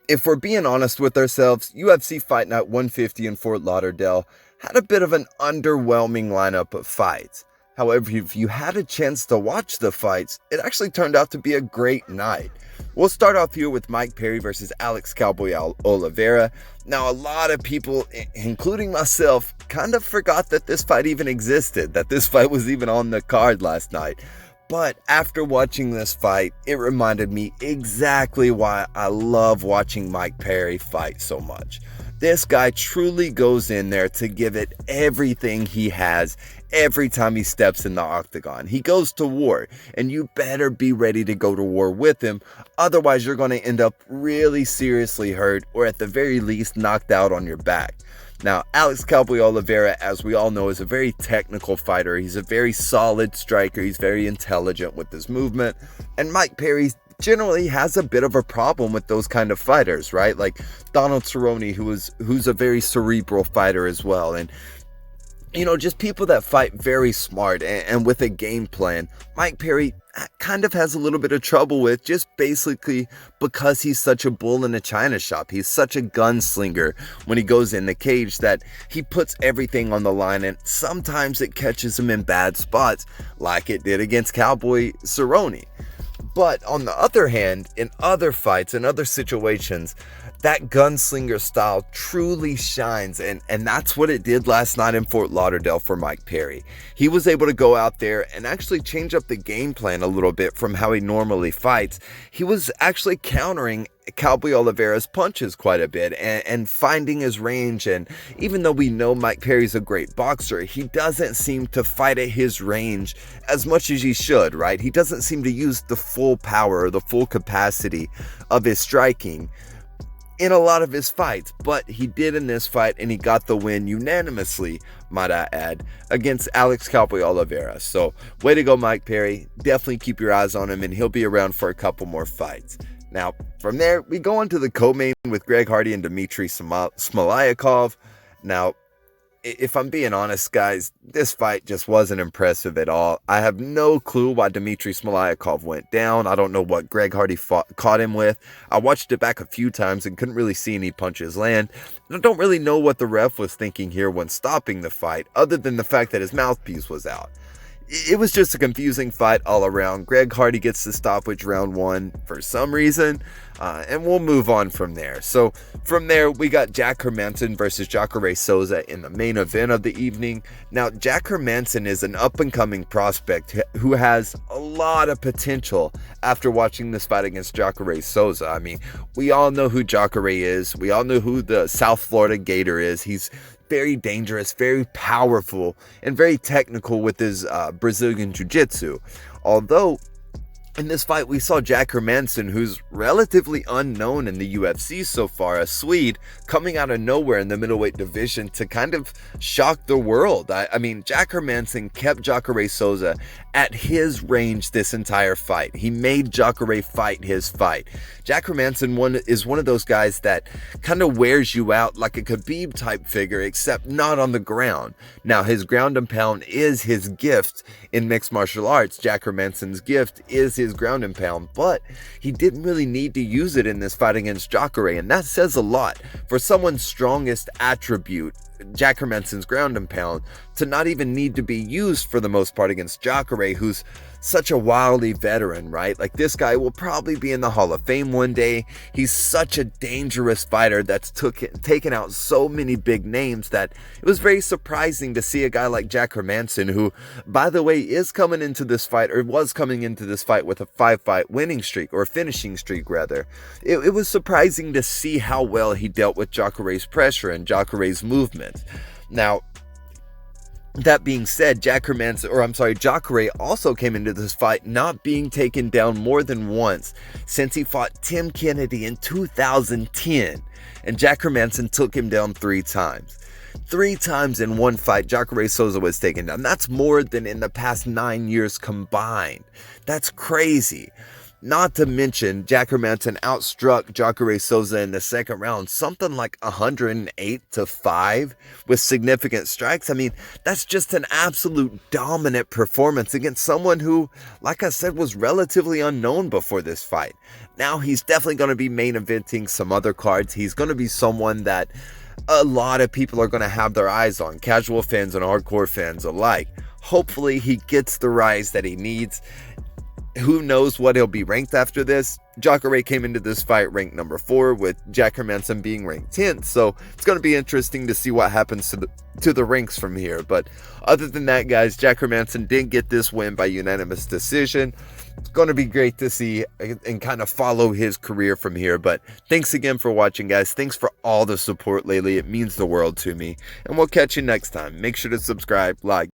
if we're being honest with ourselves, UFC Fight Night 150 in Fort Lauderdale had a bit of an underwhelming lineup of fights. However, if you had a chance to watch the fights, it actually turned out to be a great night. We'll start off here with Mike Perry versus Alex Cowboy Oliveira. Now, a lot of people, including myself, kind of forgot that this fight even existed, that this fight was even on the card last night. But after watching this fight, it reminded me exactly why I love watching Mike Perry fight so much. This guy truly goes in there to give it everything he has every time he steps in the octagon. He goes to war, and you better be ready to go to war with him. Otherwise, you're going to end up really seriously hurt, or at the very least, knocked out on your back. Now, Alex Cowboy Oliveira, as we all know, is a very technical fighter. He's a very solid striker. He's very intelligent with his movement. And Mike Perry generally has a bit of a problem with those kind of fighters, right? Like Donald Cerrone, who's a very cerebral fighter as well. And just people that fight very smart and with a game plan. Mike Perry kind of has a little bit of trouble with, just basically because he's such a bull in a china shop. He's such a gunslinger when he goes in the cage that he puts everything on the line, and sometimes it catches him in bad spots like it did against Cowboy Cerrone. But on the other hand, in other fights, in other situations, that gunslinger style truly shines, and that's what it did last night in Fort Lauderdale for Mike Perry. He was able to go out there and actually change up the game plan a little bit from how he normally fights. He was actually countering Cowboy Oliveira's punches quite a bit and finding his range. And even though we know Mike Perry's a great boxer, he doesn't seem to fight at his range as much as he should, right? He doesn't seem to use the full power or the full capacity of his striking in a lot of his fights, but he did in this fight, and he got the win unanimously, might I add, against Alex Cowboy Oliveira. So way to go, Mike Perry. Definitely keep your eyes on him, and he'll be around for a couple more fights. Now, from there, we go into the co-main with Hardy and Dmitrii Smoliakov. Now, if I'm being honest, guys, this fight just wasn't impressive at all. I have no clue why Dmitrii Smoliakov went down. I don't know what Hardy caught him with. I watched it back a few times and couldn't really see any punches land. I don't really know what the ref was thinking here when stopping the fight, other than the fact that his mouthpiece was out. It was just a confusing fight all around. Hardy gets the stoppage round one for some reason, and we'll move on from there. So from there, we got Jack Hermansson versus Jacare Souza in the main event of the evening. Now, Jack Hermansson is an up-and-coming prospect who has a lot of potential after watching this fight against Jacare Souza. I mean, we all know who Jacare is. We all know who the South Florida Gator is. He's very dangerous, very powerful, and very technical with his Brazilian Jiu-Jitsu. Although, in this fight, we saw Jack Hermansson, who's relatively unknown in the UFC so far, a Swede, coming out of nowhere in the middleweight division to kind of shock the world. I mean, Jack Hermansson kept Jacare Souza at his range this entire fight. He made Jacare fight his fight. Jack Hermansson is one of those guys that kind of wears you out like a Khabib type figure, except not on the ground. Now, his ground and pound is his gift in mixed martial arts. Jack Hermansson's gift is his ground and pound, but he didn't really need to use it in this fight against Jacare, and that says a lot for someone's strongest attribute, Jack Hermansson's ground and pound, to not even need to be used for the most part against Jacare, who's such a wily veteran, right? Like, this guy will probably be in the Hall of Fame one day. He's such a dangerous fighter that's taken out so many big names that it was very surprising to see a guy like Jack Hermansson, who, by the way, is coming into this fight, or was coming into this fight with a 5-fight winning streak, or finishing streak rather. It was surprising to see how well he dealt with Jacare's pressure and Jacare's movement. Now, that being said, Jacare also came into this fight not being taken down more than once since he fought Tim Kennedy in 2010, and Jack Hermansson took him down 3 times. 3 times in one fight, Jacare Souza was taken down. That's more than in the past 9 years combined. That's crazy. Not to mention, Hermansson outstruck Jacare Souza in the second round, something like 108-5 with significant strikes. I mean, that's just an absolute dominant performance against someone who, like I said, was relatively unknown before this fight. Now he's definitely going to be main eventing some other cards. He's going to be someone that a lot of people are going to have their eyes on, casual fans and hardcore fans alike. Hopefully he gets the rise that he needs. Who knows what he'll be ranked after this? Jacare came into this fight ranked number 4, with Hermansson being ranked 10th, so it's going to be interesting to see what happens to the ranks from here. But other than that, guys, Hermansson did get this win by unanimous decision. It's going to be great to see and kind of follow his career from here. But thanks again for watching, guys. Thanks for all the support lately. It means the world to me. And we'll catch you next time. Make sure to subscribe, like,